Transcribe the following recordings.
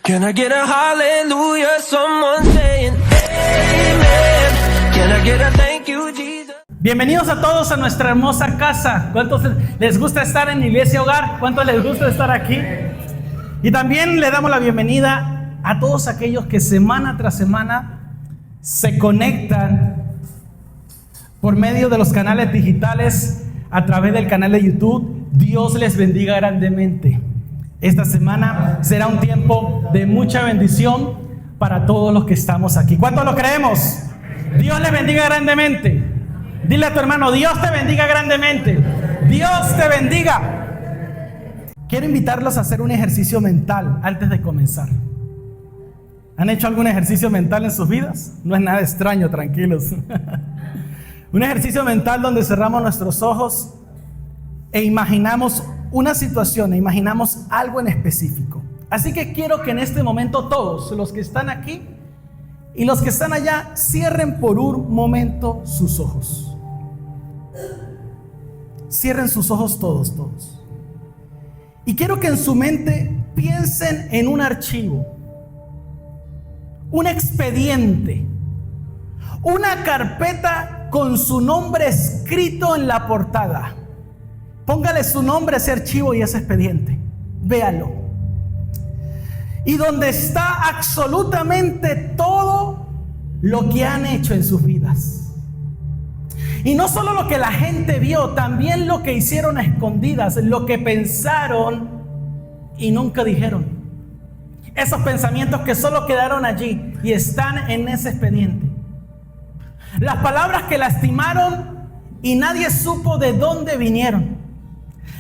Can I get a hallelujah? Someone saying amen. Can I get a thank you, Jesus? Bienvenidos a todos a nuestra hermosa casa. ¿Cuántos les gusta estar en Iglesia Hogar? ¿Cuántos les gusta estar aquí? Y también le damos la bienvenida a todos aquellos que semana tras semana se conectan por medio de los canales digitales a través del canal de YouTube. Dios les bendiga grandemente. Esta semana será un tiempo de mucha bendición para todos los que estamos aquí. ¿Cuántos lo creemos? Dios les bendiga grandemente. Dile a tu hermano, Dios te bendiga grandemente. Dios te bendiga. Quiero invitarlos a hacer un ejercicio mental antes de comenzar. ¿Han hecho algún ejercicio mental en sus vidas? No es nada extraño, tranquilos. Un ejercicio mental donde cerramos nuestros ojos e imaginamos una situación, imaginamos algo en específico. Así que quiero que en este momento todos los que están aquí y los que están allá cierren por un momento sus ojos. Cierren sus ojos todos. Y quiero que en su mente piensen en un archivo, un expediente, una carpeta con su nombre escrito en la portada. Póngale su nombre a ese archivo y ese expediente. Véalo. Y donde está absolutamente todo lo que han hecho en sus vidas. Y no solo lo que la gente vio, también lo que hicieron a escondidas, lo que pensaron y nunca dijeron. Esos pensamientos que solo quedaron allí y están en ese expediente. Las palabras que lastimaron y nadie supo de dónde vinieron.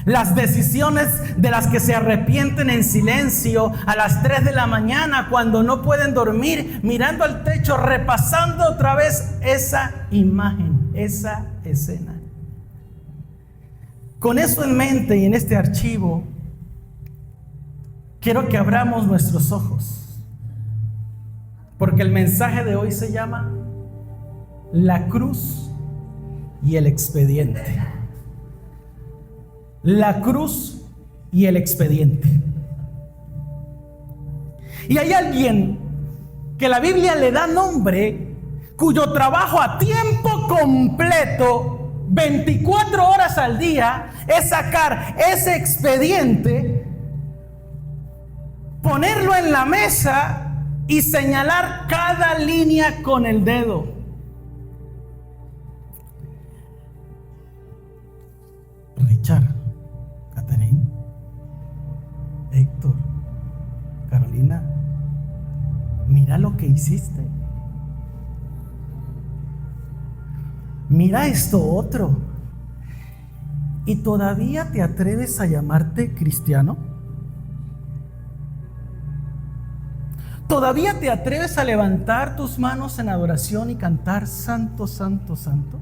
Las decisiones de las que se arrepienten en silencio a las 3 de la mañana cuando no pueden dormir, mirando al techo, repasando otra vez esa imagen, esa escena. Con eso en mente y en este archivo, quiero que abramos nuestros ojos, porque el mensaje de hoy se llama La cruz y el expediente. La cruz y el expediente. Y hay alguien que la Biblia le da nombre, cuyo trabajo a tiempo completo, 24 horas al día, es sacar ese expediente, ponerlo en la mesa y señalar cada línea con el dedo. Richard, Catherine, Héctor, Carolina, mira lo que hiciste. Mira esto otro. ¿Y todavía te atreves a llamarte cristiano? ¿Todavía te atreves a levantar tus manos en adoración y cantar santo, santo, santo?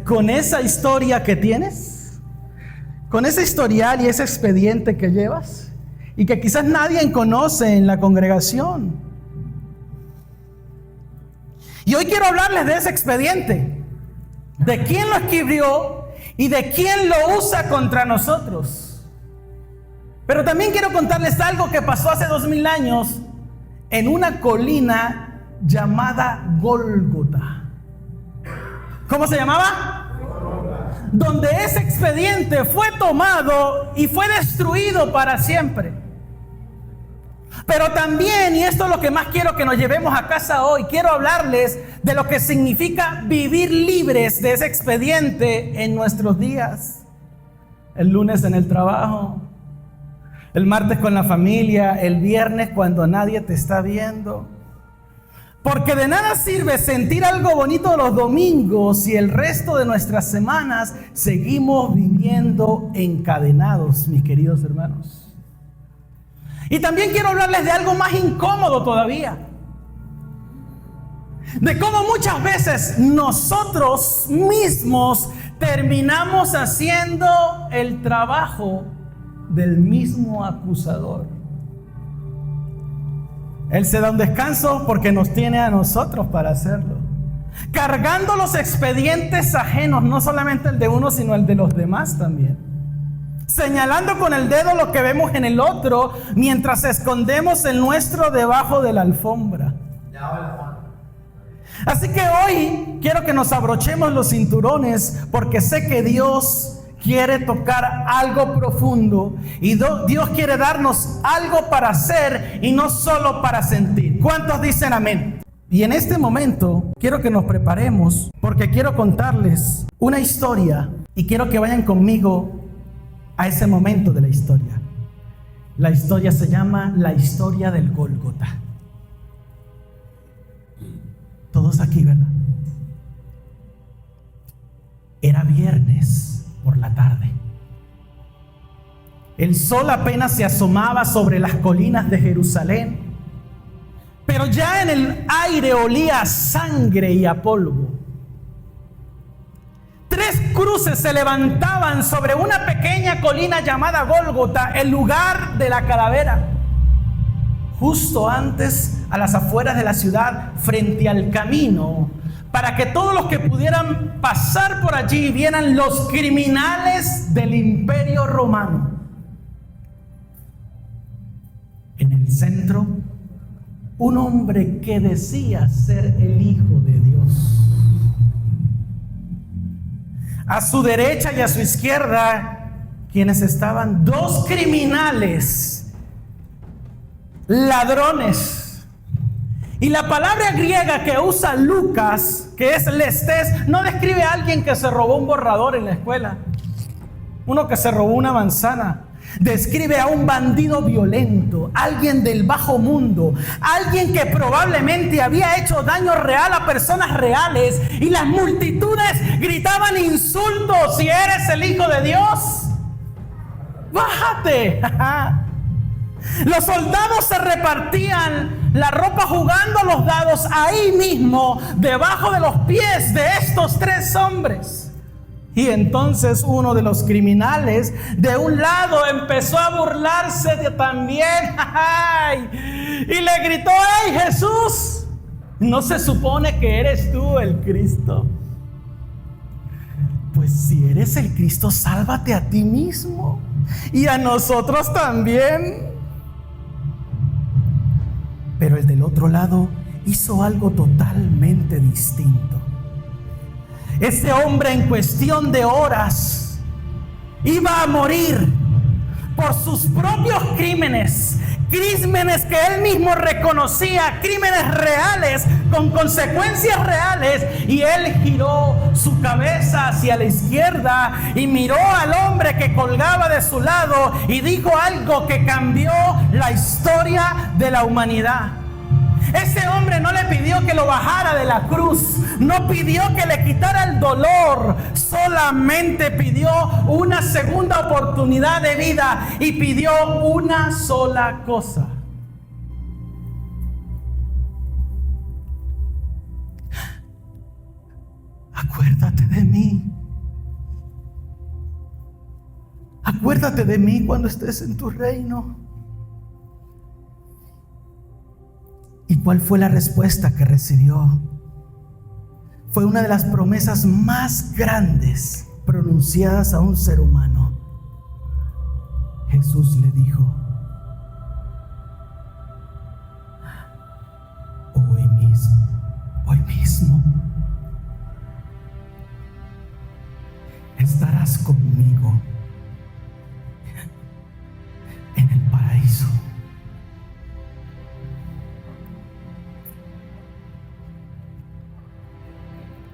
Con esa historia que tienes, con ese historial y ese expediente que llevas y que quizás nadie conoce en la congregación. Y hoy quiero hablarles de ese expediente, de quién lo escribió y de quién lo usa contra nosotros. Pero también quiero contarles algo que pasó hace 2000 años en una colina llamada Gólgota. ¿Cómo se llamaba? Donde ese expediente fue tomado y fue destruido para siempre. Pero también, y esto es lo que más quiero que nos llevemos a casa hoy, quiero hablarles de lo que significa vivir libres de ese expediente en nuestros días. El lunes en el trabajo, el martes con la familia, el viernes cuando nadie te está viendo. Porque de nada sirve sentir algo bonito los domingos si el resto de nuestras semanas seguimos viviendo encadenados, mis queridos hermanos. Y también quiero hablarles de algo más incómodo todavía. De cómo muchas veces nosotros mismos terminamos haciendo el trabajo del mismo acusador. Él se da un descanso porque nos tiene a nosotros para hacerlo. Cargando los expedientes ajenos, no solamente el de uno, sino el de los demás también. señalando con el dedo lo que vemos en el otro, mientras escondemos el nuestro debajo de la alfombra. Así que hoy quiero que nos abrochemos los cinturones, porque sé que Dios quiere tocar algo profundo y Dios quiere darnos algo para hacer y no solo para sentir. ¿Cuántos dicen amén? Y en este momento quiero que nos preparemos, porque quiero contarles una historia y quiero que vayan conmigo a ese momento de la historia. La historia se llama la historia del Gólgota. Todos aquí, ¿verdad? Era viernes por la tarde. El sol apenas se asomaba sobre las colinas de Jerusalén, pero ya en el aire olía a sangre y a polvo. 3 cruces se levantaban sobre una pequeña colina llamada Gólgota, el lugar de la calavera, justo antes, a las afueras de la ciudad, frente al camino, para que todos los que pudieran pasar por allí vieran los criminales del Imperio Romano. En el centro, un hombre que decía ser el Hijo de Dios. A su derecha y a su izquierda, quienes estaban 2 criminales, ladrones. Y la palabra griega que usa Lucas, que es lestes, no describe a alguien que se robó un borrador en la escuela, uno que se robó una manzana. Describe a un bandido violento, alguien del bajo mundo, alguien que probablemente había hecho daño real a personas reales, y las multitudes gritaban insultos: si eres el Hijo de Dios, bájate. Los soldados se repartían la ropa jugando a los dados ahí mismo, debajo de los pies de estos 3 hombres. Y entonces uno de los criminales de un lado empezó a burlarse de también, y le gritó: ¡Hey, Jesús! ¿No se supone que eres tú el Cristo? Pues si eres el Cristo, sálvate a ti mismo y a nosotros también. Pero el del otro lado hizo algo totalmente distinto. Ese hombre, en cuestión de horas, iba a morir por sus propios crímenes que él mismo reconocía, crímenes reales, con consecuencias reales. Y él giró su cabeza hacia la izquierda y miró al hombre que colgaba de su lado y dijo algo que cambió la historia de la humanidad. Ese hombre no le pidió que lo bajara de la cruz, no pidió que le quitara el dolor, solamente pidió una segunda oportunidad de vida y pidió una sola cosa: acuérdate de mí. Acuérdate de mí cuando estés en tu reino. ¿Y cuál fue la respuesta que recibió? Fue una de las promesas más grandes pronunciadas a un ser humano. Jesús le dijo: hoy mismo estarás conmigo en el paraíso.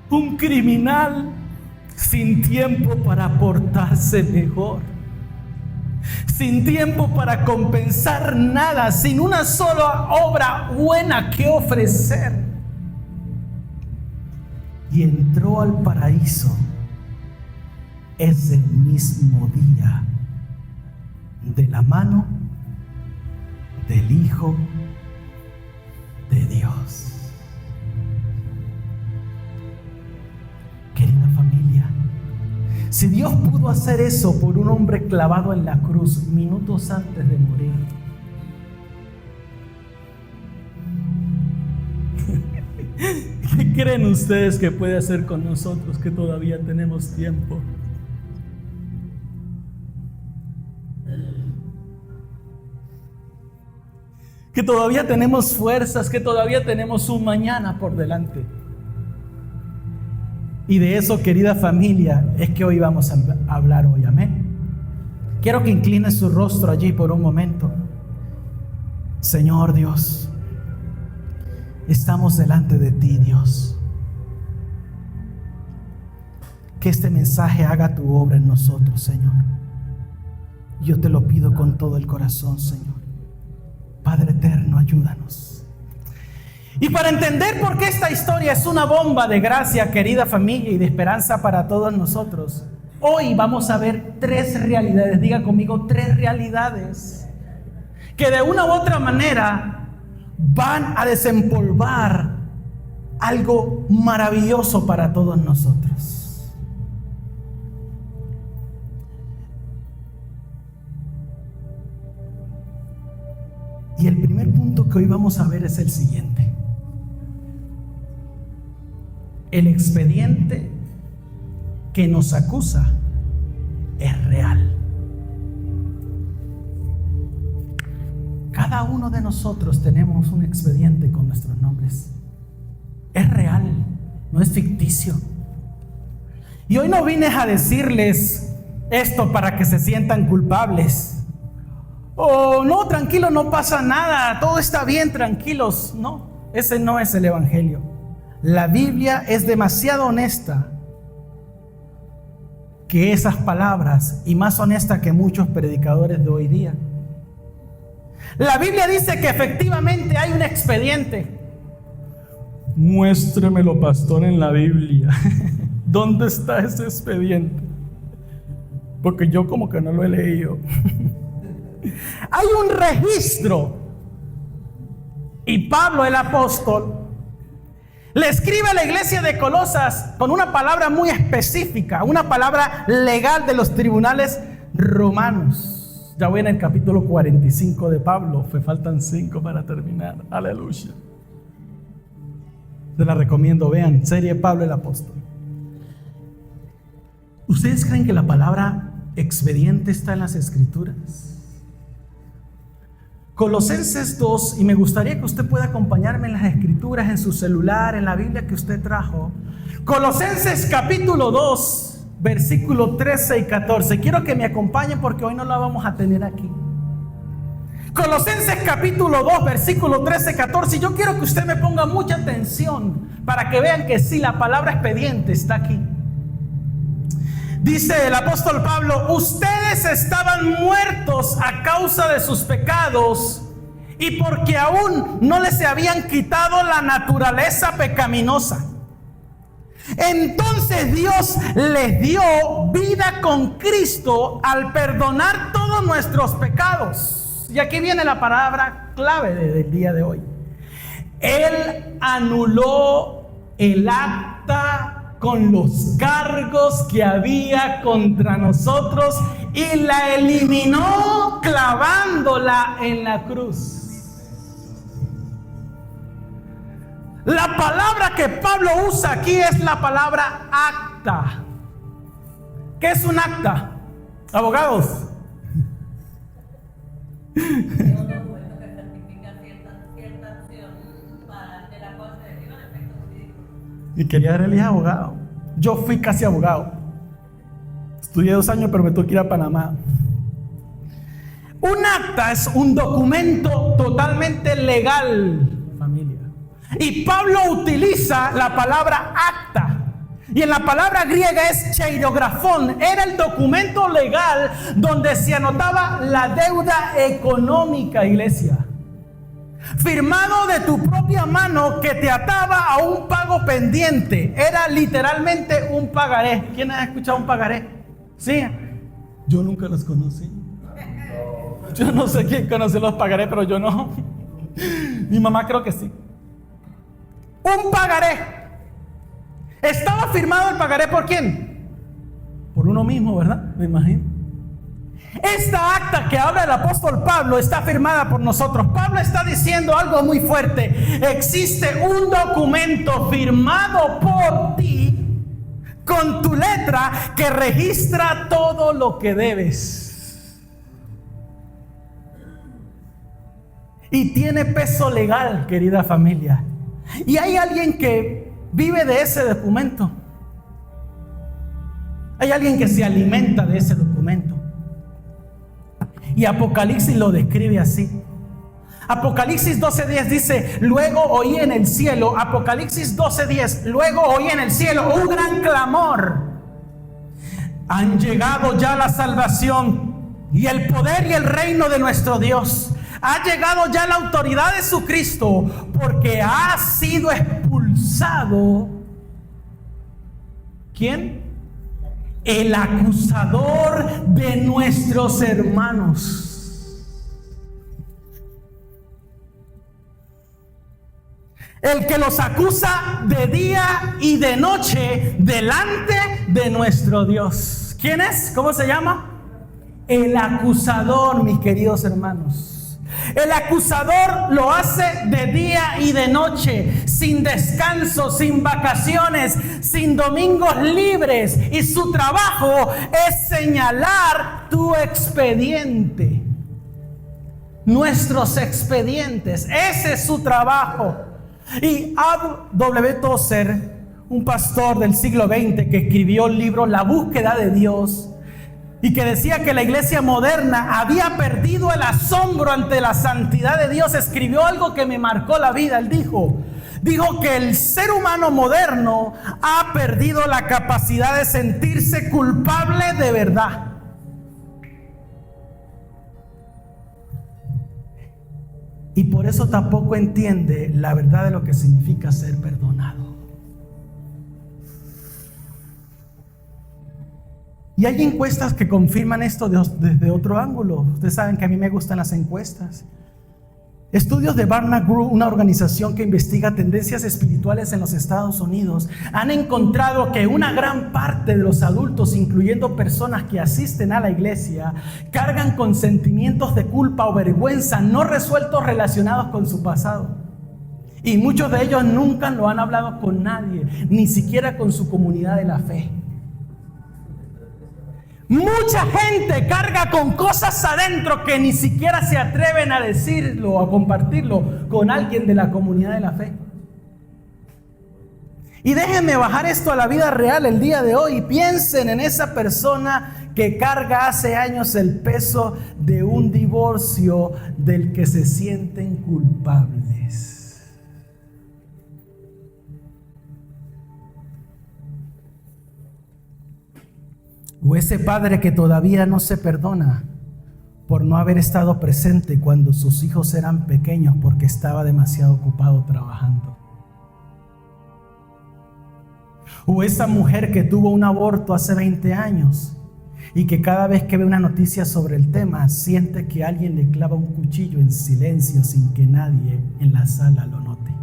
Un criminal sin tiempo para portarse mejor, sin tiempo para compensar nada, sin una sola obra buena que ofrecer, y entró al paraíso ese mismo día, de la mano del Hijo de Dios. Querida familia, si Dios pudo hacer eso por un hombre clavado en la cruz minutos antes de morir, ¿qué creen ustedes que puede hacer con nosotros que todavía tenemos tiempo? que todavía tenemos fuerzas, que todavía tenemos un mañana por delante. Y de eso, querida familia, es que hoy vamos a hablar hoy, amén. Quiero que incline su rostro allí por un momento. Señor Dios, estamos delante de ti, Dios. Que este mensaje haga tu obra en nosotros, Señor. Yo te lo pido con todo el corazón, Señor. Padre eterno, ayúdanos. Y para entender por qué esta historia es una bomba de gracia, querida familia, y de esperanza para todos nosotros, hoy vamos a ver 3 realidades. Diga conmigo, 3 realidades que de una u otra manera van a desempolvar algo maravilloso para todos nosotros. Y el primer punto que hoy vamos a ver es el siguiente. El expediente que nos acusa es real. Cada uno de nosotros tenemos un expediente con nuestros nombres. Es real, no es ficticio. Y hoy no vine a decirles esto para que se sientan culpables. No, tranquilo, no pasa nada, todo está bien, tranquilos. No, ese no es el evangelio. La Biblia es demasiado honesta que esas palabras, y más honesta que muchos predicadores de hoy día. La Biblia dice que efectivamente hay un expediente. Muéstremelo, pastor, en la Biblia. ¿Dónde está ese expediente? Porque yo como que no lo he leído. Hay un registro. Y Pablo, el apóstol, le escribe a la iglesia de Colosas con una palabra muy específica, una palabra legal de los tribunales romanos. Ya voy en el capítulo 45 de Pablo, me faltan 5 para terminar. Aleluya. Se la recomiendo, vean, serie Pablo el apóstol. ¿Ustedes creen que la palabra expediente está en las escrituras? Colosenses 2, y me gustaría que usted pueda acompañarme en las escrituras, en su celular, en la Biblia que usted trajo. Colosenses capítulo 2, versículo 13 y 14. Quiero que me acompañen porque hoy no la vamos a tener aquí. Colosenses capítulo 2, versículo 13 y 14. Yo quiero que usted me ponga mucha atención para que vean que sí, la palabra expediente está aquí. Dice el apóstol Pablo: ustedes estaban muertos a causa de sus pecados y porque aún no les habían quitado la naturaleza pecaminosa. Entonces Dios les dio vida con Cristo al perdonar todos nuestros pecados. Y aquí viene la palabra clave del día de hoy. Él anuló el acta con los cargos que había contra nosotros y la eliminó clavándola en la cruz. La palabra que Pablo usa aquí es la palabra acta. ¿Qué es un acta? Abogados. Y quería ser abogado. Yo fui casi abogado. Estudié 2 años, pero me tuve que ir a Panamá. Un acta es un documento totalmente legal, familia. Y Pablo utiliza la palabra acta. Y en la palabra griega es cheirografón. Era el documento legal donde se anotaba la deuda económica, iglesia. Firmado de tu propia mano que te ataba a un pago pendiente. Era literalmente un pagaré. ¿Quién ha escuchado un pagaré? Sí. Yo nunca los conocí. Yo no sé quién conoce los pagaré, pero yo no. Mi mamá creo que sí. Un pagaré. Estaba firmado el pagaré ¿por quién? Por uno mismo, ¿verdad? Me imagino. Esta acta que habla el apóstol Pablo está firmada por nosotros. Pablo está diciendo algo muy fuerte. Existe un documento firmado por ti con tu letra que registra todo lo que debes. y tiene peso legal, querida familia. Y hay alguien que vive de ese documento. Hay alguien que se alimenta de ese documento. Y Apocalipsis lo describe así. Apocalipsis 12:10 dice: luego oí en el cielo, Apocalipsis 12:10, luego oí en el cielo un gran clamor. Han llegado ya la salvación y el poder y el reino de nuestro Dios. Ha llegado ya la autoridad de su Cristo, porque ha sido expulsado. ¿Quién? El acusador de nuestros hermanos. El que los acusa de día y de noche delante de nuestro Dios. ¿Quién es? ¿Cómo se llama? El acusador, mis queridos hermanos. El acusador lo hace de día y de noche, sin descanso, sin vacaciones, sin domingos libres. Y su trabajo es señalar tu expediente. Nuestros expedientes. Ese es su trabajo. Y A.W. Tozer, un pastor del siglo XX que escribió el libro La búsqueda de Dios, y que decía que la iglesia moderna había perdido el asombro ante la santidad de Dios, escribió algo que me marcó la vida. Él dijo que el ser humano moderno ha perdido la capacidad de sentirse culpable de verdad. Y por eso tampoco entiende la verdad de lo que significa ser perdonado. Y hay encuestas que confirman esto desde otro ángulo. Ustedes saben que a mí me gustan las encuestas. Estudios de Barna Group, una organización que investiga tendencias espirituales en los Estados Unidos, han encontrado que una gran parte de los adultos, incluyendo personas que asisten a la iglesia, cargan con sentimientos de culpa o vergüenza no resueltos relacionados con su pasado. Y muchos de ellos nunca lo han hablado con nadie, ni siquiera con su comunidad de la fe. Mucha gente carga con cosas adentro que ni siquiera se atreven a decirlo o a compartirlo con alguien de la comunidad de la fe. Y déjenme bajar esto a la vida real el día de hoy. Piensen en esa persona que carga hace años el peso de un divorcio del que se sienten culpables. O ese padre que todavía no se perdona por no haber estado presente cuando sus hijos eran pequeños porque estaba demasiado ocupado trabajando. O esa mujer que tuvo un aborto hace 20 años y que cada vez que ve una noticia sobre el tema siente que alguien le clava un cuchillo en silencio sin que nadie en la sala lo note.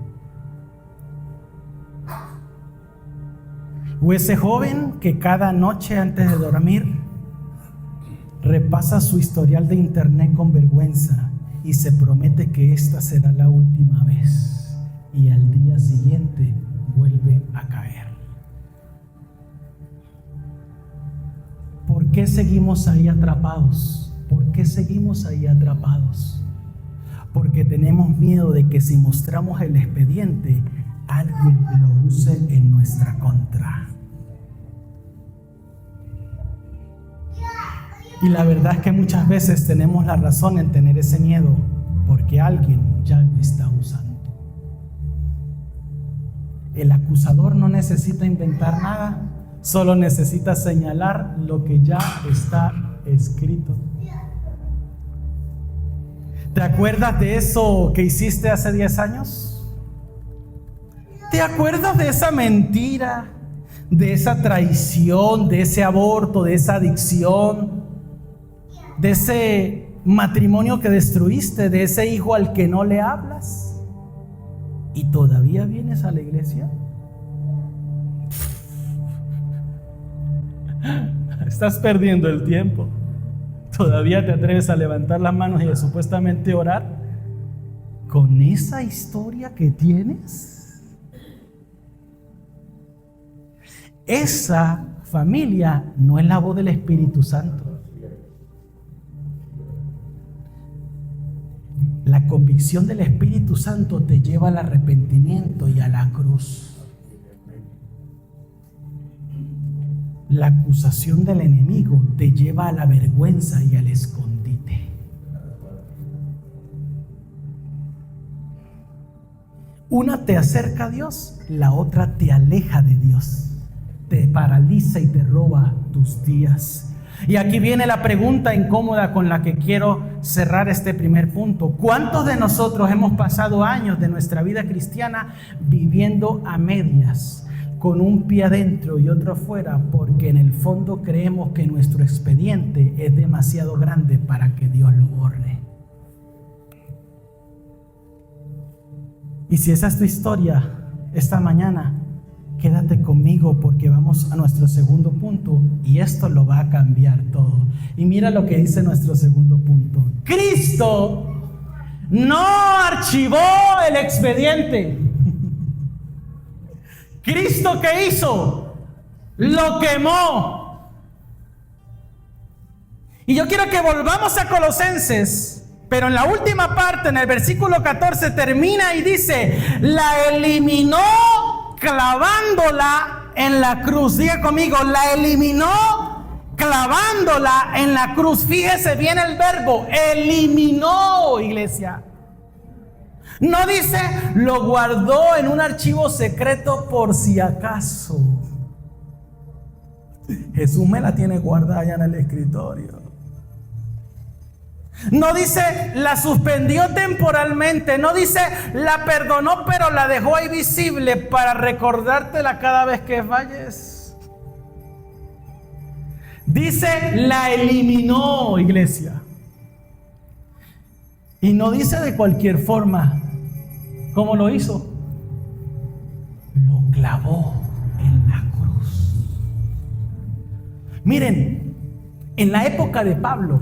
O ese joven que cada noche antes de dormir repasa su historial de internet con vergüenza y se promete que esta será la última vez, y al día siguiente vuelve a caer. ¿Por qué seguimos ahí atrapados? ¿Por qué seguimos ahí atrapados? Porque tenemos miedo de que si mostramos el expediente, alguien lo use en nuestra contra. Y la verdad es que muchas veces tenemos la razón en tener ese miedo, porque alguien ya lo está usando. El acusador no necesita inventar nada, solo necesita señalar lo que ya está escrito. ¿Te acuerdas de eso que hiciste hace 10 años? ¿Te acuerdas de esa mentira, de esa traición, de ese aborto, de esa adicción, de ese matrimonio que destruiste, de ese hijo al que no le hablas? ¿Y todavía vienes a la iglesia? Estás perdiendo el tiempo. ¿Todavía te atreves a levantar las manos y a supuestamente orar con esa historia que tienes? Esa familia no es la voz del Espíritu Santo. La convicción del Espíritu Santo te lleva al arrepentimiento y a la cruz. La acusación del enemigo te lleva a la vergüenza y al escondite. Una te acerca a Dios, la otra te aleja de Dios. Te paraliza y te roba tus días. Y aquí viene la pregunta incómoda con la que quiero cerrar este primer punto. ¿Cuántos de nosotros hemos pasado años de nuestra vida cristiana viviendo a medias, con un pie adentro y otro afuera, porque en el fondo creemos que nuestro expediente es demasiado grande para que Dios lo borre? Y si esa es tu historia esta mañana, quédate conmigo porque vamos a nuestro segundo punto y esto lo va a cambiar todo. Y mira lo que dice nuestro segundo punto. Cristo no archivó el expediente. ¿Cristo qué hizo? Lo quemó. Y yo quiero que volvamos a Colosenses, pero en la última parte, en el versículo 14, termina y dice: la eliminó clavándola en la cruz. Diga conmigo, la eliminó clavándola en la cruz. Fíjese bien el verbo, eliminó, iglesia. No dice, lo guardó en un archivo secreto por si acaso. Jesús me la tiene guardada allá en el escritorio. No dice, la suspendió temporalmente. No dice, la perdonó pero la dejó ahí visible para recordártela cada vez que falles. Dice, la eliminó, iglesia. Y no dice de cualquier forma. ¿Cómo lo hizo? Lo clavó en la cruz. Miren, en la época de Pablo,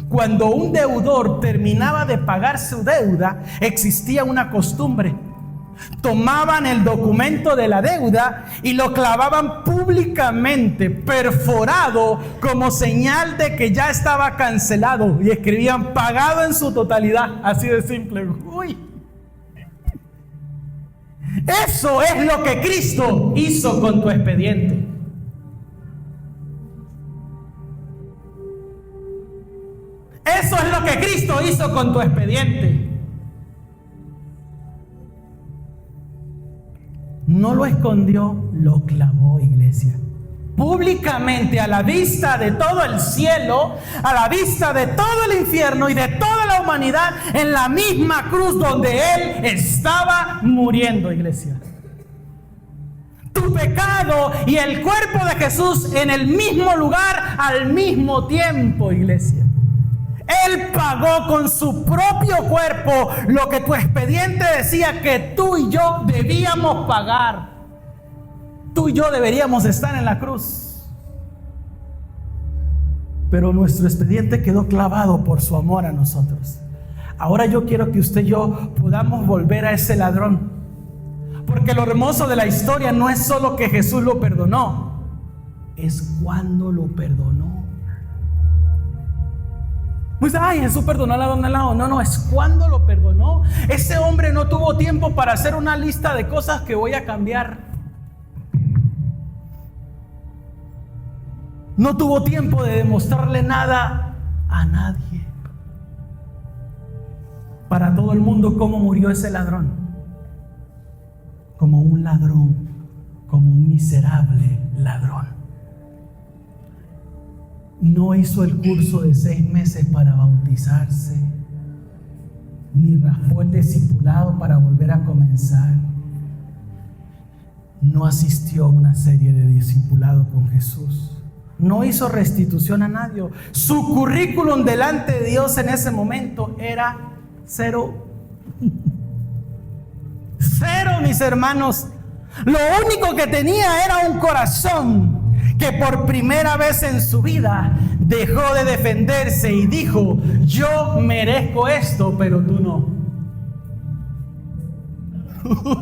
cuando un deudor terminaba de pagar su deuda, existía una costumbre. Tomaban el documento de la deuda y lo clavaban públicamente, perforado, como señal de que ya estaba cancelado, y escribían pagado en su totalidad, así de simple. Uy. Eso es lo que Cristo hizo con tu expediente. Eso es lo que Cristo hizo con tu expediente. No lo escondió, lo clavó, iglesia. Públicamente, a la vista de todo el cielo, a la vista de todo el infierno y de toda la humanidad, en la misma cruz donde Él estaba muriendo, iglesia. Tu pecado y el cuerpo de Jesús en el mismo lugar al mismo tiempo, iglesia. Él pagó con su propio cuerpo lo que tu expediente decía que tú y yo debíamos pagar. Tú y yo deberíamos estar en la cruz. Pero nuestro expediente quedó clavado por su amor a nosotros. Ahora yo quiero que usted y yo podamos volver a ese ladrón. Porque lo hermoso de la historia no es solo que Jesús lo perdonó, es cuando lo perdonó. Pues, ay, Jesús perdonó a la dona al lado. No, es cuando lo perdonó. Ese hombre no tuvo tiempo para hacer una lista de cosas que voy a cambiar. No tuvo tiempo de demostrarle nada a nadie. Para todo el mundo, ¿cómo murió ese ladrón? Como un ladrón, como un miserable ladrón. No hizo el curso de 6 meses para bautizarse, ni raspó el discipulado para volver a comenzar. No asistió a una serie de discipulado con Jesús. No hizo restitución a nadie. Su currículum delante de Dios en ese momento era 0. 0, mis hermanos. Lo único que tenía era un corazón que por primera vez en su vida dejó de defenderse y dijo: yo merezco esto, pero tú no.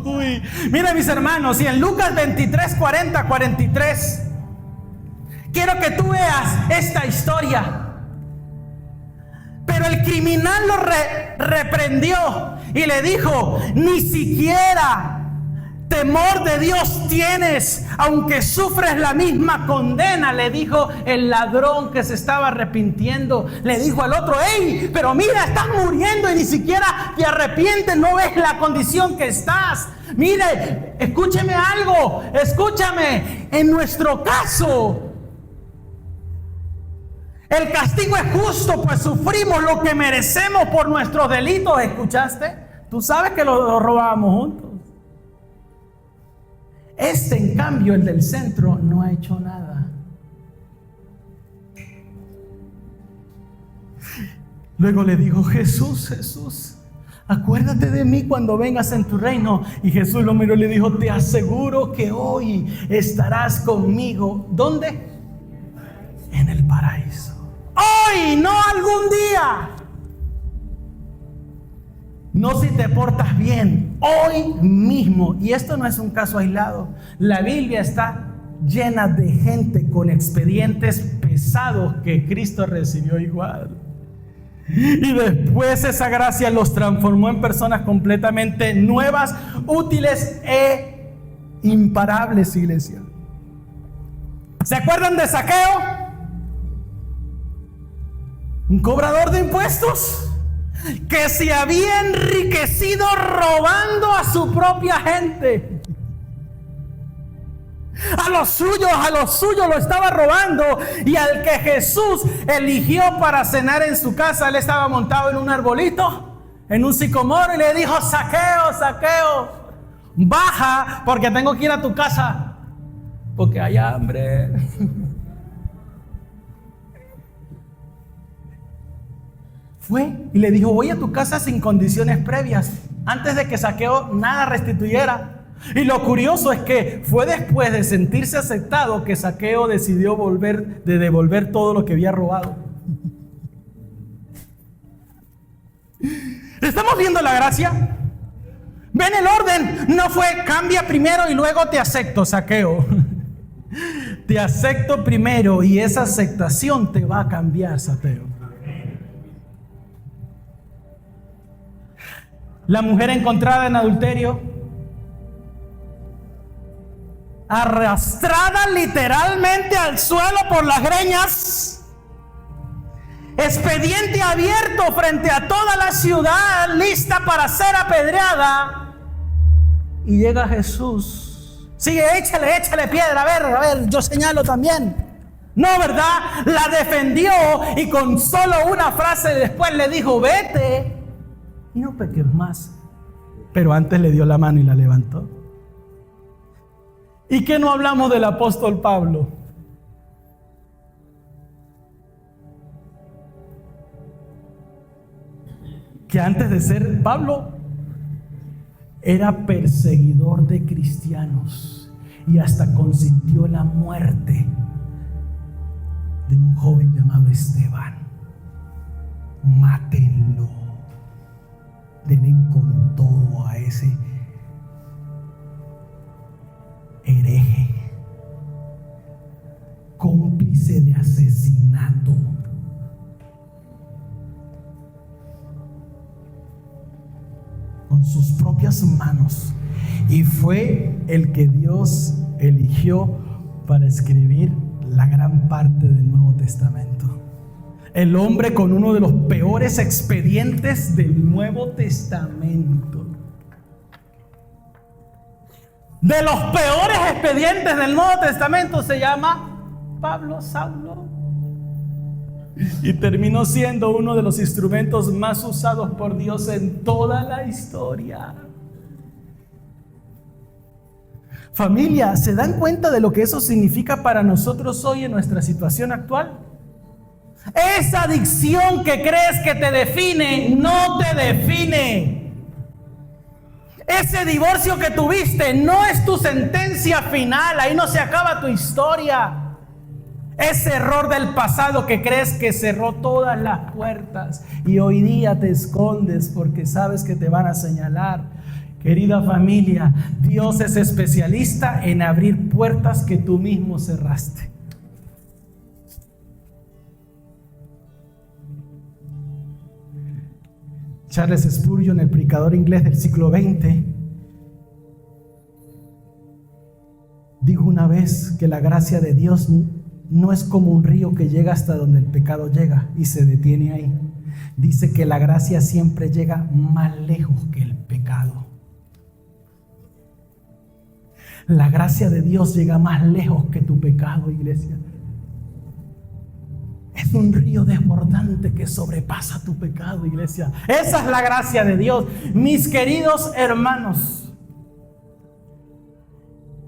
Uy, mira, mis hermanos, y en Lucas 23, 40, 43, quiero que tú veas esta historia. Pero el criminal lo reprendió y le dijo: ni siquiera temor de Dios tienes, aunque sufres la misma condena. Le dijo el ladrón que se estaba arrepintiendo. Le dijo al otro: hey, pero mira, estás muriendo y ni siquiera te arrepientes, no ves la condición que estás. Mire, escúcheme algo, escúchame. En nuestro caso, el castigo es justo, pues sufrimos lo que merecemos por nuestros delitos. ¿Escuchaste? Tú sabes que lo robábamos juntos. Este, en cambio, el del centro, no ha hecho nada. Luego le dijo: Jesús, acuérdate de mí cuando vengas en tu reino. Y Jesús lo miró y le dijo: te aseguro que hoy estarás conmigo. ¿Dónde? En el paraíso. Hoy, no algún día. No si te portas bien, hoy mismo. Y esto no es un caso aislado. La Biblia está llena de gente con expedientes pesados que Cristo recibió igual. Y después esa gracia los transformó en personas completamente nuevas, útiles e imparables, iglesia. ¿Se acuerdan de Zaqueo? Un cobrador de impuestos que se había enriquecido robando a su propia gente. A los suyos lo estaba robando. Y al que Jesús eligió para cenar en su casa, él estaba montado en un arbolito, en un sicomoro, y le dijo: Zaqueo, baja, porque tengo que ir a tu casa, porque hay hambre. Fue y le dijo: voy a tu casa sin condiciones previas, antes de que Zaqueo nada restituyera. Y lo curioso es que fue después de sentirse aceptado que Zaqueo decidió devolver todo lo que había robado. ¿Estamos viendo la gracia? Ven el orden. No fue cambia primero y luego te acepto, Zaqueo. Te acepto primero y esa aceptación te va a cambiar, Zaqueo. La mujer encontrada en adulterio, arrastrada literalmente al suelo por las greñas, expediente abierto frente a toda la ciudad, lista para ser apedreada. Y llega Jesús. Sigue, échale piedra, a ver, yo señalo también. No, ¿verdad? La defendió y con solo una frase después le dijo: vete y no peques más. Pero antes le dio la mano y la levantó. ¿Y qué no hablamos del apóstol Pablo? Que antes de ser Pablo, era perseguidor de cristianos y hasta consintió la muerte de un joven llamado Esteban. Mátenlo. Denle con todo a ese hereje, cómplice de asesinato. Con sus propias manos. Y fue el que Dios eligió para escribir la gran parte del Nuevo Testamento. El hombre con uno de los peores expedientes del Nuevo Testamento. De los peores expedientes del Nuevo Testamento se llama Pablo, Saulo. Y terminó siendo uno de los instrumentos más usados por Dios en toda la historia. Familia, ¿se dan cuenta de lo que eso significa para nosotros hoy en nuestra situación actual? Esa adicción que crees que te define, no te define. Ese divorcio que tuviste no es tu sentencia final, ahí no se acaba tu historia. Ese error del pasado que crees que cerró todas las puertas y hoy día te escondes porque sabes que te van a señalar. Querida familia, Dios es especialista en abrir puertas que tú mismo cerraste. Charles Spurgeon, el predicador inglés del siglo XX, dijo una vez que la gracia de Dios no es como un río que llega hasta donde el pecado llega y se detiene ahí. Dice que la gracia siempre llega más lejos que el pecado. La gracia de Dios llega más lejos que tu pecado, iglesia. Es un río desbordante que sobrepasa tu pecado, iglesia. Esa es la gracia de Dios. Mis queridos hermanos,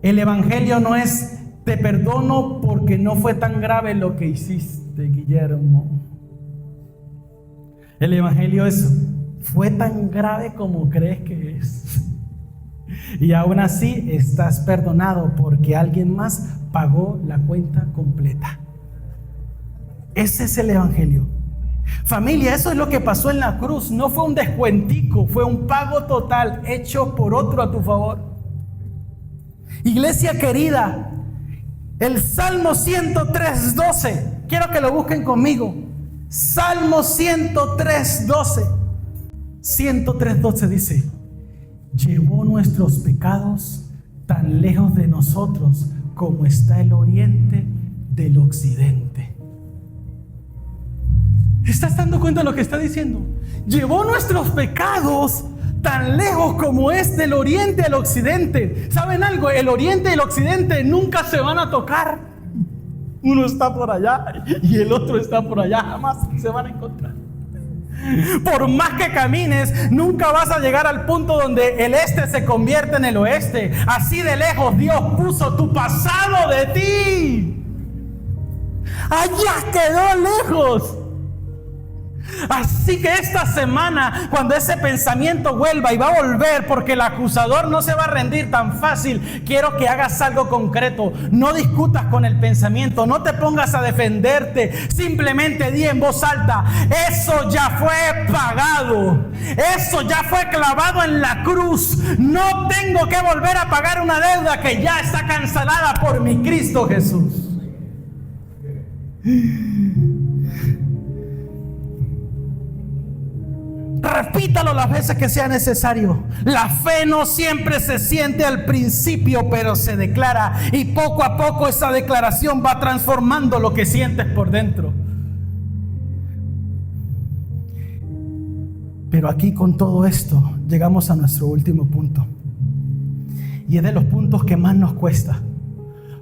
el evangelio no es te perdono porque no fue tan grave lo que hiciste, Guillermo. El evangelio es fue tan grave como crees que es. Y aún así estás perdonado porque alguien más pagó la cuenta completa. Ese es el evangelio. Familia, eso es lo que pasó en la cruz. No fue un descuentico, fue un pago total hecho por otro a tu favor. Iglesia querida, el Salmo 103:12, quiero que lo busquen conmigo. Salmo 103:12. 103:12 dice: llevó nuestros pecados tan lejos de nosotros como está el oriente del occidente. ¿Estás dando cuenta de lo que está diciendo? Llevó nuestros pecados tan lejos como es del oriente al occidente. ¿Saben algo? El oriente y el occidente nunca se van a tocar. Uno está por allá y el otro está por allá. Jamás se van a encontrar. Por más que camines, nunca vas a llegar al punto donde el este se convierte en el oeste. Así de lejos Dios puso tu pasado de ti. Allá quedó lejos. Así que esta semana, cuando ese pensamiento vuelva, y va a volver porque el acusador no se va a rendir tan fácil, quiero que hagas algo concreto. No discutas con el pensamiento, no te pongas a defenderte, simplemente di en voz alta: eso ya fue pagado, eso ya fue clavado en la cruz. No tengo que volver a pagar una deuda que ya está cancelada por mi Cristo Jesús. Repítalo las veces que sea necesario. La fe no siempre se siente al principio, pero se declara, y poco a poco esa declaración va transformando lo que sientes por dentro. Pero aquí, con todo esto, llegamos a nuestro último punto, y es de los puntos que más nos cuesta,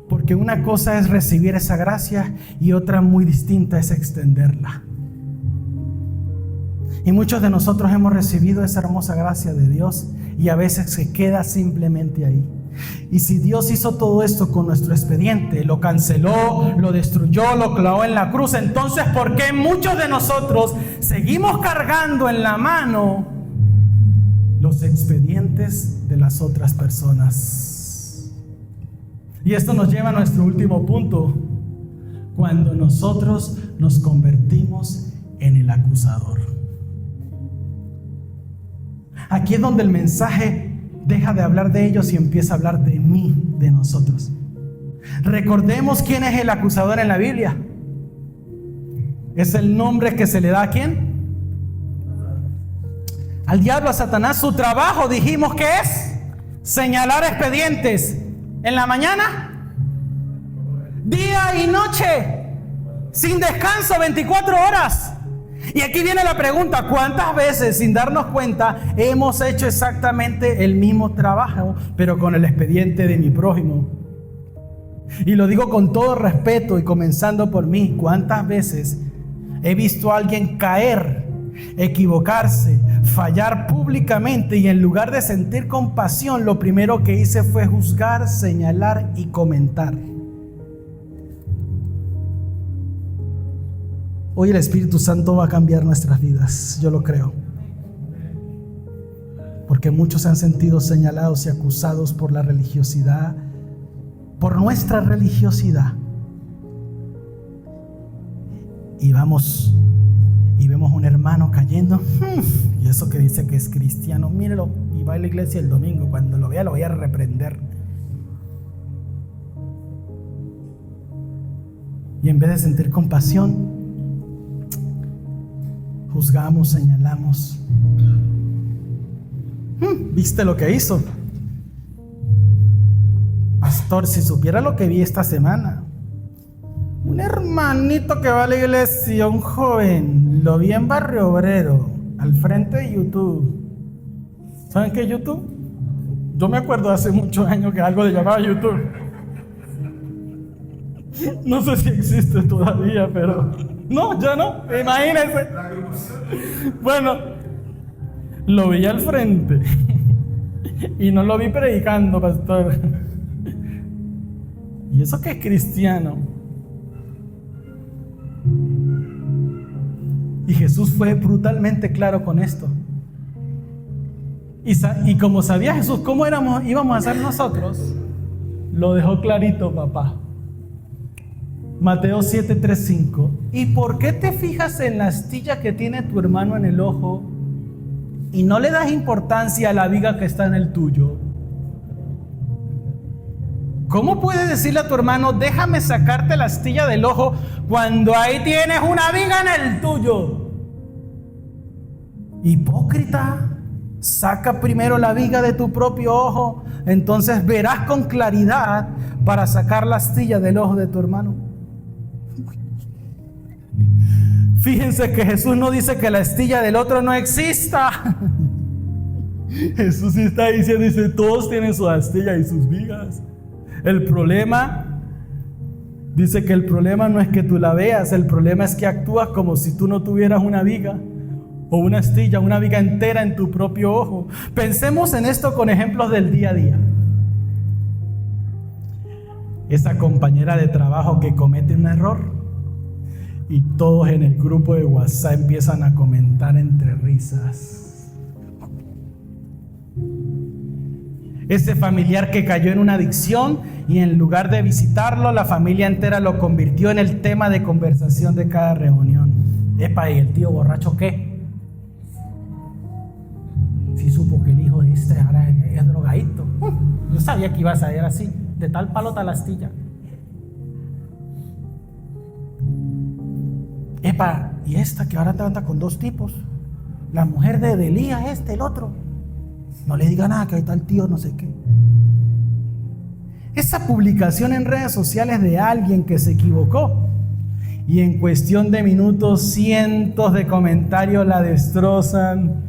porque una cosa es recibir esa gracia y otra muy distinta es extenderla. Y muchos de nosotros hemos recibido esa hermosa gracia de Dios y a veces se queda simplemente ahí. Y si Dios hizo todo esto con nuestro expediente, lo canceló, lo destruyó, lo clavó en la cruz, entonces ¿por qué muchos de nosotros seguimos cargando en la mano los expedientes de las otras personas? Y esto nos lleva a nuestro último punto: cuando nosotros nos convertimos en el acusador. Aquí es donde el mensaje deja de hablar de ellos y empieza a hablar de mí, de nosotros. Recordemos quién es el acusador en la Biblia. Es el nombre que se le da ¿a quién? Al diablo, a Satanás. Su trabajo, dijimos que es señalar expedientes. En la mañana, día y noche, sin descanso, 24 horas. Y aquí viene la pregunta: ¿cuántas veces, sin darnos cuenta, hemos hecho exactamente el mismo trabajo, pero con el expediente de mi prójimo? Y lo digo con todo respeto y comenzando por mí. ¿Cuántas veces he visto a alguien caer, equivocarse, fallar públicamente, y en lugar de sentir compasión, lo primero que hice fue juzgar, señalar y comentar? Hoy el Espíritu Santo va a cambiar nuestras vidas, yo lo creo. Porque muchos se han sentido señalados y acusados por la religiosidad, por nuestra religiosidad. Y vamos y vemos un hermano cayendo, y eso que dice que es cristiano, mírelo, y va a la iglesia el domingo. Cuando lo vea lo voy a reprender. Y en vez de sentir compasión, juzgamos, señalamos. ¿Viste lo que hizo? Pastor, si supiera lo que vi esta semana. Un hermanito que va a la iglesia, un joven, lo vi en Barrio Obrero, al frente de YouTube. ¿Saben qué es YouTube? Yo me acuerdo hace muchos años que algo le llamaba YouTube. No sé si existe todavía, pero... No, ya no, imagínense. Bueno, lo vi al frente. Y no lo vi predicando, pastor. ¿Y eso que es cristiano? Y Jesús fue brutalmente claro con esto. Y como sabía Jesús cómo íbamos a ser nosotros, lo dejó clarito, papá. Mateo 7:3-5. ¿Y por qué te fijas en la astilla que tiene tu hermano en el ojo y no le das importancia a la viga que está en el tuyo? ¿Cómo puedes decirle a tu hermano, déjame sacarte la astilla del ojo, cuando ahí tienes una viga en el tuyo? Hipócrita, saca primero la viga de tu propio ojo, entonces verás con claridad para sacar la astilla del ojo de tu hermano. Fíjense que Jesús no dice que la astilla del otro no exista. Jesús sí está diciendo, dice, todos tienen su astilla y sus vigas. El problema, dice que el problema no es que tú la veas, el problema es que actúas como si tú no tuvieras una viga o una astilla, una viga entera en tu propio ojo. Pensemos en esto con ejemplos del día a día. Esa compañera de trabajo que comete un error y todos en el grupo de WhatsApp empiezan a comentar entre risas. Ese familiar que cayó en una adicción y en lugar de visitarlo, la familia entera lo convirtió en el tema de conversación de cada reunión. Epa, ¿y el tío borracho qué? Sí supo que el hijo de este ahora es drogadito. Yo sabía que iba a salir así, de tal palo tal astilla. Epa, y esta que ahora anda con dos tipos, la mujer de Elías, el otro. No le diga nada que ahí está el tío no sé qué. Esa publicación en redes sociales de alguien que se equivocó y en cuestión de minutos cientos de comentarios la destrozan,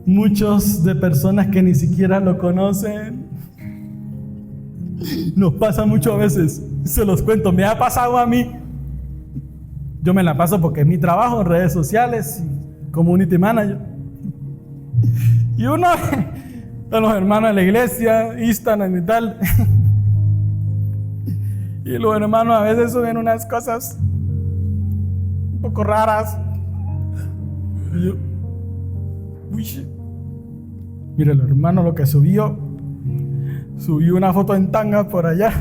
muchos de personas que ni siquiera lo conocen. Nos pasa mucho a veces, se los cuento, me ha pasado a mí. Yo me la paso porque es mi trabajo en redes sociales, community manager. Y uno de los hermanos de la iglesia, Instagram y tal. Y los hermanos a veces suben unas cosas un poco raras. Y yo, uy, mira el hermano lo que subió una foto en tanga por allá.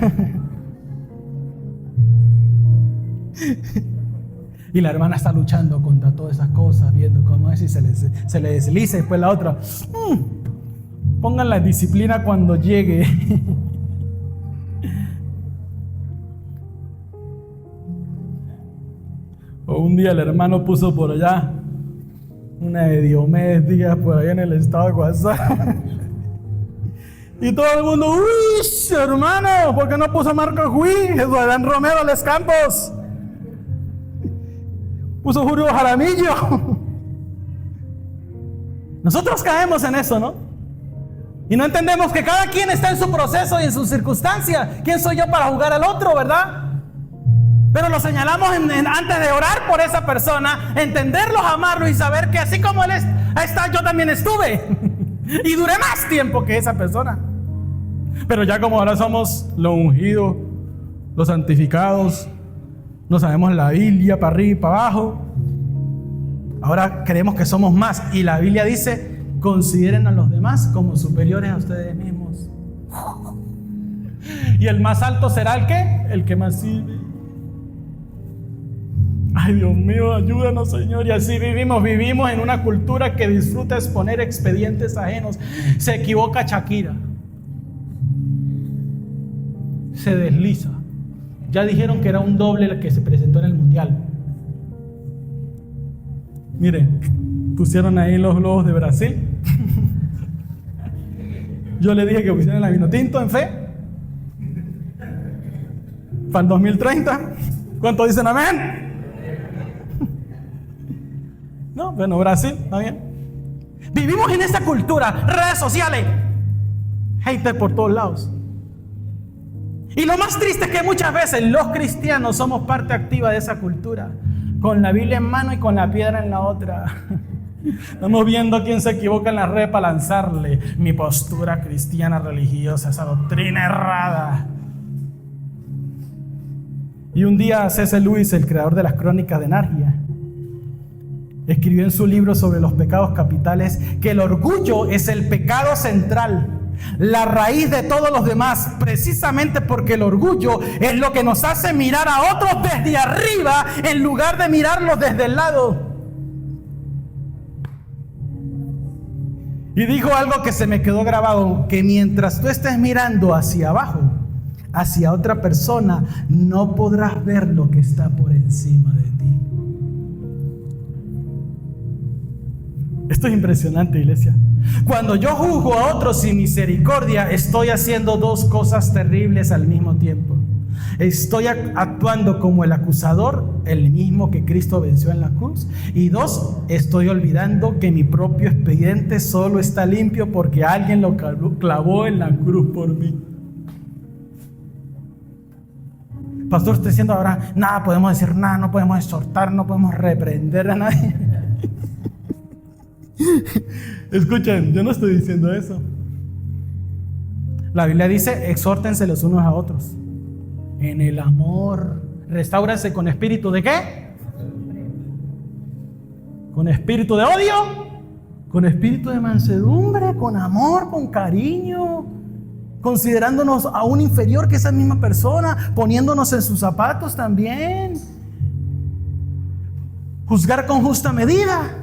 Y la hermana está luchando contra todas esas cosas, viendo cómo es y se le desliza. Y después la otra, pongan la disciplina cuando llegue. O un día el hermano puso por allá una de Diomedes Díaz por allá en el estado de WhatsApp. Y todo el mundo, uy, hermano, ¿por qué no puso Marcos Huy? Adán Romero Les Campos. Puso Julio Jaramillo. Nosotros caemos en eso, ¿no? Y no entendemos que cada quien está en su proceso y en su circunstancia. ¿Quién soy yo para juzgar al otro, verdad? Pero lo señalamos antes de orar por esa persona, entenderlo, amarlo y saber que así como él está, yo también estuve. Y duré más tiempo que esa persona. Pero ya como ahora somos los ungidos, los santificados, no sabemos la Biblia para arriba y para abajo, ahora creemos que somos más. Y la Biblia dice, consideren a los demás como superiores a ustedes mismos. Y el más alto será el ¿qué? El que más sirve. Ay, Dios mío, ayúdanos, Señor. Y así vivimos en una cultura que disfruta exponer expedientes ajenos. Se equivoca Shakira, se desliza. Ya dijeron que era un doble el que se presentó en el mundial. Mire, pusieron ahí los globos de Brasil. Yo le dije que pusieran la vino tinto en fe. Para el 2030. ¿Cuántos dicen amén? No, bueno, Brasil, está bien. Vivimos en esta cultura, redes sociales, haters por todos lados. Y lo más triste es que muchas veces los cristianos somos parte activa de esa cultura, con la Biblia en mano y con la piedra en la otra. Estamos viendo quién se equivoca en la red para lanzarle mi postura cristiana religiosa, esa doctrina errada. Y un día C.S. Lewis, el creador de las Crónicas de Narnia, escribió en su libro sobre los pecados capitales que el orgullo es el pecado central, la raíz de todos los demás, precisamente porque el orgullo es lo que nos hace mirar a otros desde arriba en lugar de mirarlos desde el lado. Y dijo algo que se me quedó grabado, que mientras tú estés mirando hacia abajo, hacia otra persona, no podrás ver lo que está por encima de ti. Esto es impresionante, iglesia. Cuando yo juzgo a otros sin misericordia, estoy haciendo dos cosas terribles al mismo tiempo. Estoy actuando como el acusador, el mismo que Cristo venció en la cruz. Y dos, estoy olvidando que mi propio expediente solo está limpio porque alguien lo clavó en la cruz por mí. Pastor, estoy diciendo ahora, nada podemos decir nada, no podemos exhortar, no podemos reprender a nadie. Escuchen, yo no estoy diciendo eso. La Biblia dice, exhórtense los unos a otros en el amor. Restáurense con espíritu de ¿qué? Con espíritu de odio, con espíritu de mansedumbre, con amor, con cariño, considerándonos aún inferior que esa misma persona, poniéndonos en sus zapatos también. Juzgar con justa medida.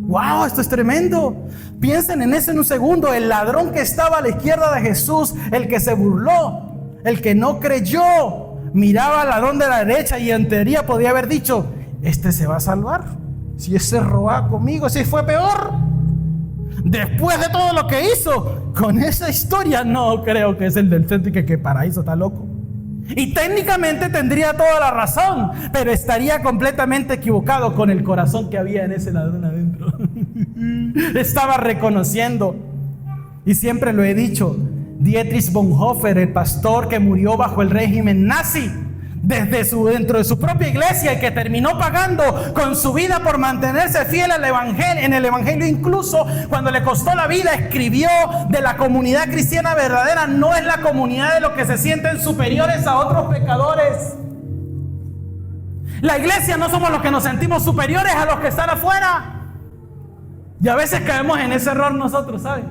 ¡Wow! Esto es tremendo. Piensen en eso en un segundo. El ladrón que estaba a la izquierda de Jesús, el que se burló, el que no creyó, miraba al ladrón de la derecha y en teoría podía haber dicho, este se va a salvar. Si ese robaba conmigo, si fue peor. Después de todo lo que hizo, con esa historia no creo que es el del centro y que paraíso está loco. Y técnicamente tendría toda la razón, pero estaría completamente equivocado con el corazón que había en ese ladrón adentro. Estaba reconociendo, y siempre lo he dicho, Dietrich Bonhoeffer, el pastor que murió bajo el régimen nazi, dentro de su propia iglesia y que terminó pagando con su vida por mantenerse fiel al evangelio, en el evangelio, incluso cuando le costó la vida, escribió de la comunidad cristiana verdadera no es la comunidad de los que se sienten superiores a otros pecadores. La iglesia no somos los que nos sentimos superiores a los que están afuera, y a veces caemos en ese error nosotros, ¿saben?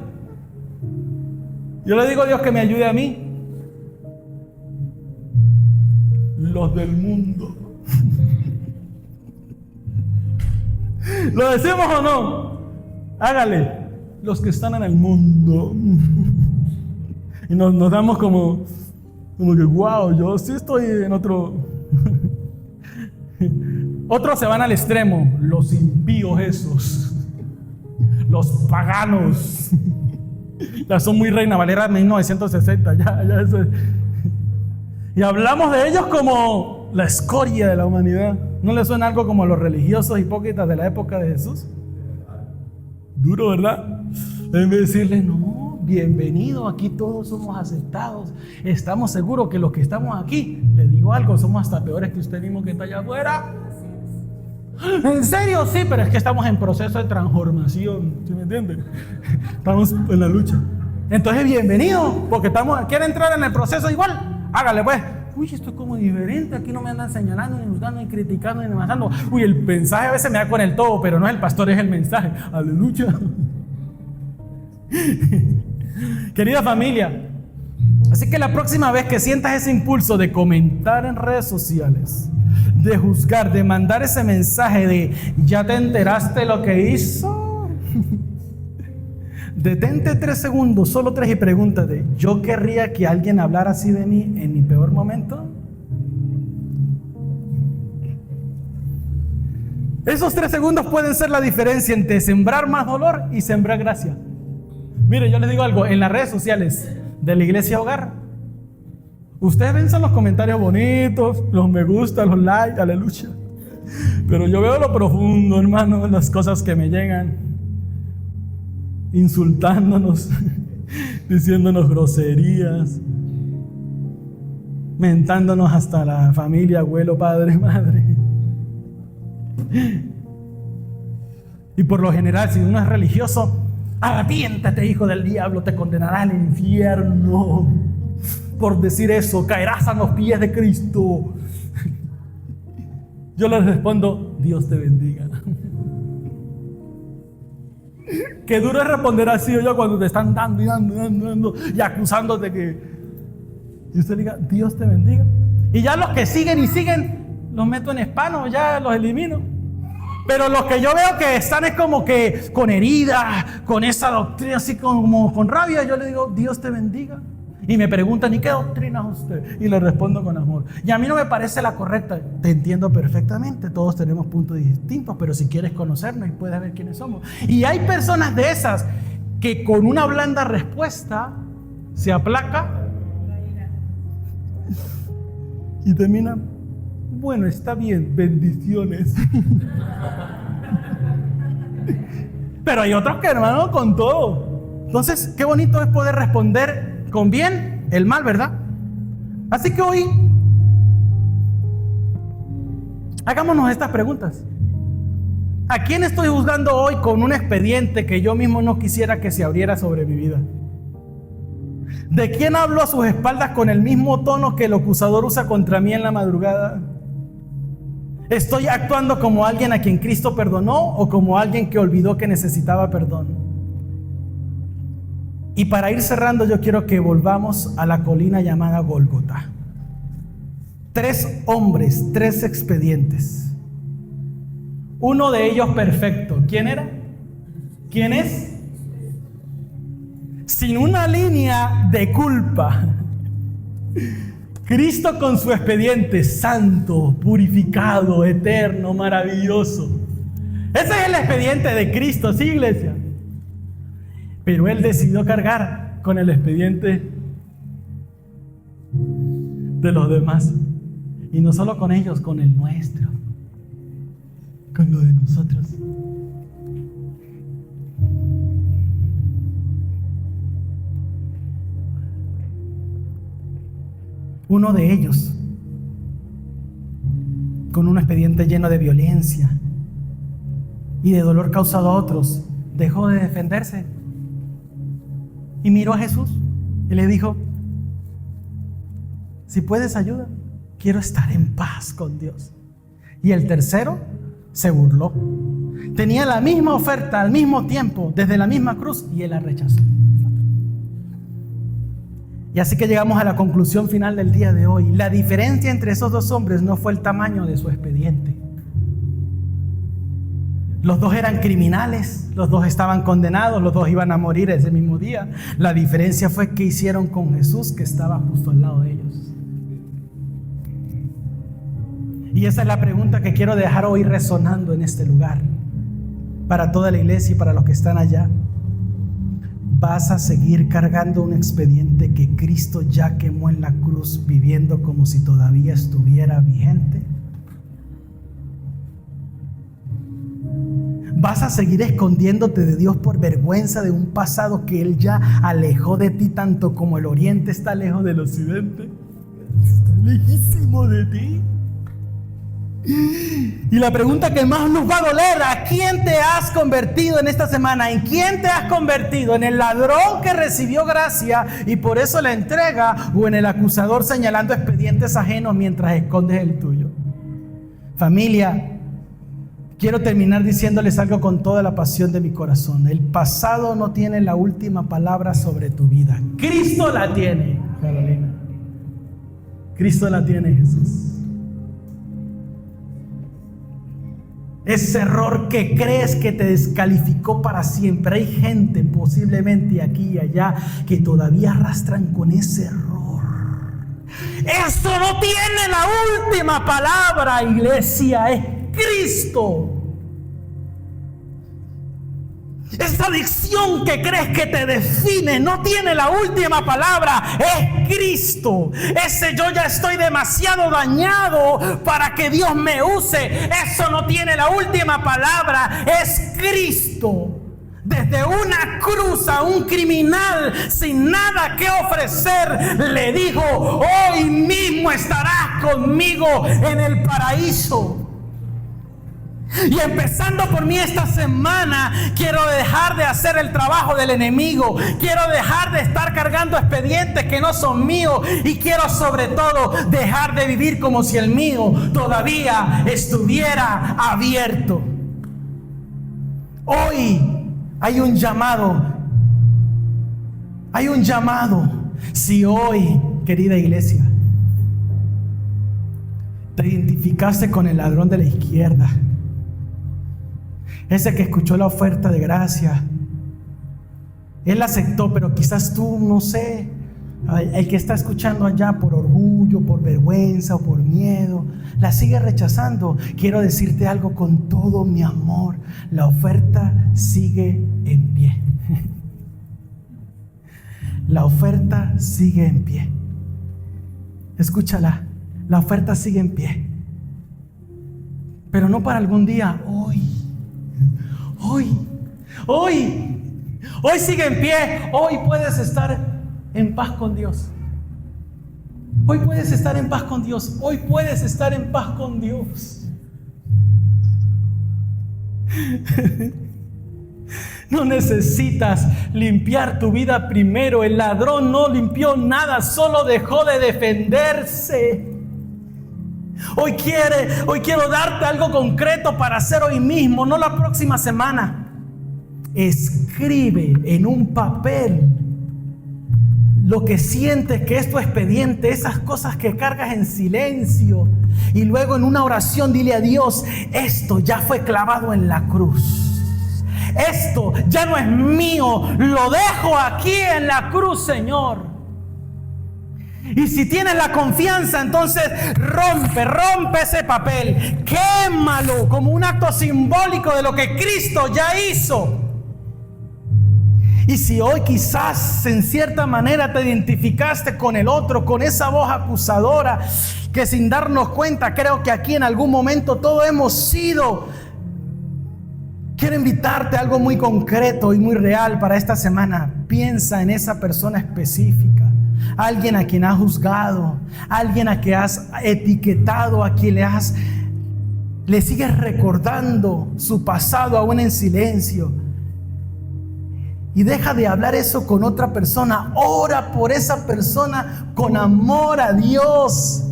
Yo le digo a Dios que me ayude a mí. Los del mundo. ¿Lo decimos o no? Hágale. Los que están en el mundo. Y nos damos como que wow, yo sí estoy en otro. Otros se van al extremo. Los impíos esos. Los paganos. Ya son muy Reina Valera 1960. Ya eso es. Y hablamos de ellos como la escoria de la humanidad. ¿No les suena algo como los religiosos hipócritas de la época de Jesús? Duro, ¿verdad? En vez de decirle, no, bienvenido, aquí todos somos aceptados. Estamos seguros que los que estamos aquí, les digo algo, somos hasta peores que usted mismo que está allá afuera. ¿En serio? Sí, pero es que estamos en proceso de transformación. ¿Sí me entienden? Estamos en la lucha. Entonces, bienvenido, porque quiere entrar en el proceso igual. Hágale pues. Uy, esto es como diferente. Aquí no me andan señalando, ni juzgando, ni criticando, ni demandando. Uy, el mensaje a veces me da con el todo, pero no es el pastor, es el mensaje. Aleluya. Querida familia, así que la próxima vez que sientas ese impulso de comentar en redes sociales, de juzgar, de mandar ese mensaje de ¿ya te enteraste lo que hizo? Detente 3 segundos, solo 3, y pregúntate, ¿yo querría que alguien hablara así de mí en mi peor momento? Esos 3 segundos pueden ser la diferencia entre sembrar más dolor y sembrar gracia. Mire, yo les digo algo, en las redes sociales de la Iglesia Hogar, ustedes ven los comentarios bonitos, los me gusta, los likes, aleluya. Pero yo veo lo profundo, hermano, las cosas que me llegan, insultándonos, diciéndonos groserías, mentándonos hasta la familia, abuelo, padre, madre. Y por lo general, si uno es religioso, arrepiéntate, hijo del diablo, te condenará al infierno. Por decir eso, caerás a los pies de Cristo. Yo les respondo, Dios te bendiga. Qué duro es responder así, yo cuando te están dando y acusándote que... Y usted diga, Dios te bendiga. Y ya los que siguen y siguen, los meto en spam o ya los elimino. Pero los que yo veo que están es como que con heridas, con esa doctrina así como con rabia, yo le digo, Dios te bendiga. Y me preguntan, ¿y qué doctrina es usted? Y le respondo con amor. Y a mí no me parece la correcta. Te entiendo perfectamente. Todos tenemos puntos distintos, pero si quieres conocernos y puedes ver quiénes somos. Y hay personas de esas que con una blanda respuesta se aplaca y termina, bueno, está bien, bendiciones. Pero hay otros que, hermano, con todo. Entonces, qué bonito es poder responder con bien el mal, ¿verdad? Así que hoy hagámonos estas preguntas. ¿A quién estoy juzgando hoy con un expediente que yo mismo no quisiera que se abriera sobre mi vida? ¿De quién hablo a sus espaldas con el mismo tono que el acusador usa contra mí en la madrugada? ¿Estoy actuando como alguien a quien Cristo perdonó o como alguien que olvidó que necesitaba perdón? Y para ir cerrando, yo quiero que volvamos a la colina llamada Gólgota. 3 hombres, 3 expedientes. Uno de ellos perfecto. ¿Quién era? ¿Quién es? Sin una línea de culpa. Cristo con su expediente santo, purificado, eterno, maravilloso. Ese es el expediente de Cristo, ¿sí, iglesia? Pero Él decidió cargar con el expediente de los demás. Y no solo con ellos, con el nuestro. Con lo de nosotros. Uno de ellos, con un expediente lleno de violencia y de dolor causado a otros, dejó de defenderse. Y miró a Jesús y le dijo, si puedes ayuda, quiero estar en paz con Dios. Y el tercero se burló. Tenía la misma oferta al mismo tiempo, desde la misma cruz, y él la rechazó. Y así que llegamos a la conclusión final del día de hoy. La diferencia entre esos 2 hombres no fue el tamaño de su expediente. Los 2 eran criminales, los 2 estaban condenados, los 2 iban a morir ese mismo día. La diferencia fue qué hicieron con Jesús, que estaba justo al lado de ellos. Y esa es la pregunta que quiero dejar hoy resonando en este lugar, para toda la iglesia y para los que están allá. ¿Vas a seguir cargando un expediente que Cristo ya quemó en la cruz, viviendo como si todavía estuviera vigente? ¿Vas a seguir escondiéndote de Dios por vergüenza de un pasado que Él ya alejó de ti, tanto como el oriente está lejos del occidente? Está lejísimo de ti. Y la pregunta que más nos va a doler: ¿a quién te has convertido en esta semana? ¿En quién te has convertido? ¿En el ladrón que recibió gracia y por eso la entrega, o en el acusador señalando expedientes ajenos mientras escondes el tuyo? Familia, quiero terminar diciéndoles algo con toda la pasión de mi corazón. El pasado no tiene la última palabra sobre tu vida. Cristo la tiene, Carolina. Cristo la tiene, Jesús. Ese error que crees que te descalificó para siempre. Hay gente posiblemente aquí y allá que todavía arrastran con ese error. Eso no tiene la última palabra, iglesia. Es Cristo. Esa adicción que crees que te define no tiene la última palabra, es Cristo. Ese yo ya estoy demasiado dañado para que Dios me use, eso no tiene la última palabra, es Cristo. Desde una cruz a un criminal sin nada que ofrecer, le dijo: hoy mismo estarás conmigo en el paraíso. Y empezando por mí esta semana, quiero dejar de hacer el trabajo del enemigo. Quiero dejar de estar cargando expedientes que no son míos. Y quiero sobre todo dejar de vivir como si el mío todavía estuviera abierto. Hoy hay un llamado. Hay un llamado. Si hoy, querida iglesia, te identificaste con el ladrón de la izquierda, ese que escuchó la oferta de gracia, él la aceptó, pero quizás tú, no sé, el que está escuchando allá por orgullo, por vergüenza o por miedo, la sigue rechazando. Quiero decirte algo con todo mi amor: la oferta sigue en pie. La oferta sigue en pie. Escúchala, la oferta sigue en pie, pero no para algún día. Hoy sigue en pie. Hoy puedes estar en paz con Dios. Hoy puedes estar en paz con Dios. Hoy puedes estar en paz con Dios. No necesitas limpiar tu vida primero. El ladrón no limpió nada, solo dejó de defenderse. Hoy quiero darte algo concreto para hacer hoy mismo, no la próxima semana. Escribe en un papel lo que sientes que es tu expediente, esas cosas que cargas en silencio, y luego en una oración dile a Dios: esto ya fue clavado en la cruz, esto ya no es mío, lo dejo aquí en la cruz, Señor. Y si tienes la confianza, entonces rompe ese papel, quémalo como un acto simbólico de lo que Cristo ya hizo. Y si hoy quizás en cierta manera te identificaste con el otro, con esa voz acusadora que sin darnos cuenta, creo que aquí en algún momento todos hemos sido, quiero invitarte a algo muy concreto y muy real para esta semana. Piensa en esa persona específica, alguien a quien has juzgado, alguien a quien has etiquetado, a quien le sigues recordando su pasado aún en silencio. Y deja de hablar eso con otra persona. Ora por esa persona con amor a Dios.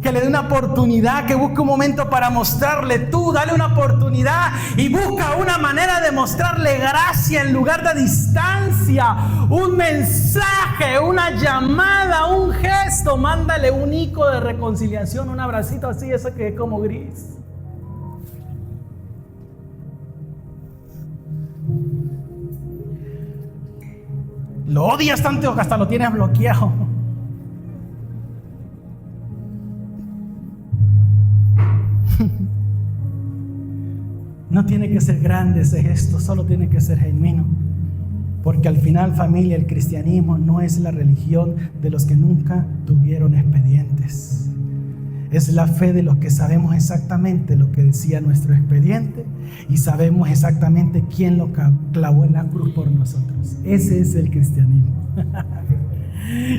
Que le dé una oportunidad, que busque un momento para mostrarle. Tú dale una oportunidad y busca una manera de mostrarle gracia en lugar de distancia. Un mensaje, una llamada, un gesto. Mándale un icono de reconciliación, un abracito así, eso que es como gris. Lo odias tanto que hasta lo tienes bloqueado. No tiene que ser grande ese gesto, solo tiene que ser genuino. Porque al final, familia, el cristianismo no es la religión de los que nunca tuvieron expedientes. Es la fe de los que sabemos exactamente lo que decía nuestro expediente y sabemos exactamente quién lo clavó en la cruz por nosotros. Ese es el cristianismo.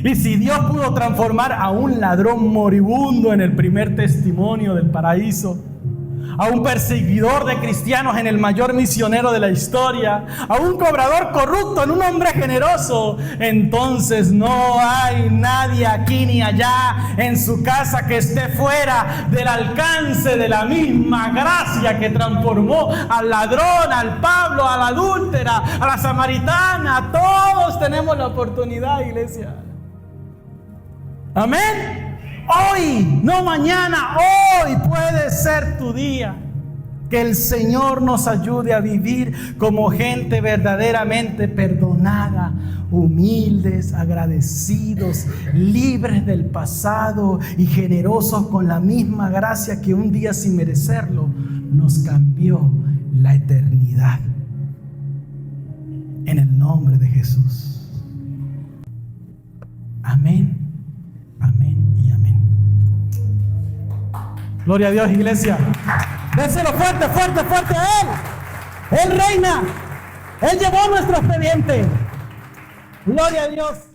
Y si Dios pudo transformar a un ladrón moribundo en el primer testimonio del paraíso, a un perseguidor de cristianos en el mayor misionero de la historia, a un cobrador corrupto en un hombre generoso, entonces no hay nadie aquí ni allá en su casa que esté fuera del alcance de la misma gracia que transformó al ladrón, al Pablo, a la adúltera, a la samaritana. Todos tenemos la oportunidad, iglesia. Amén. Hoy, no mañana, hoy puede ser tu día. Que el Señor nos ayude a vivir como gente verdaderamente perdonada, humildes, agradecidos, libres del pasado y generosos con la misma gracia que un día sin merecerlo nos cambió la eternidad. Jesús. Amén, amén y amén. Gloria a Dios, iglesia. Déselo fuerte, fuerte, fuerte a Él. Él reina. Él llevó nuestro expediente. Gloria a Dios.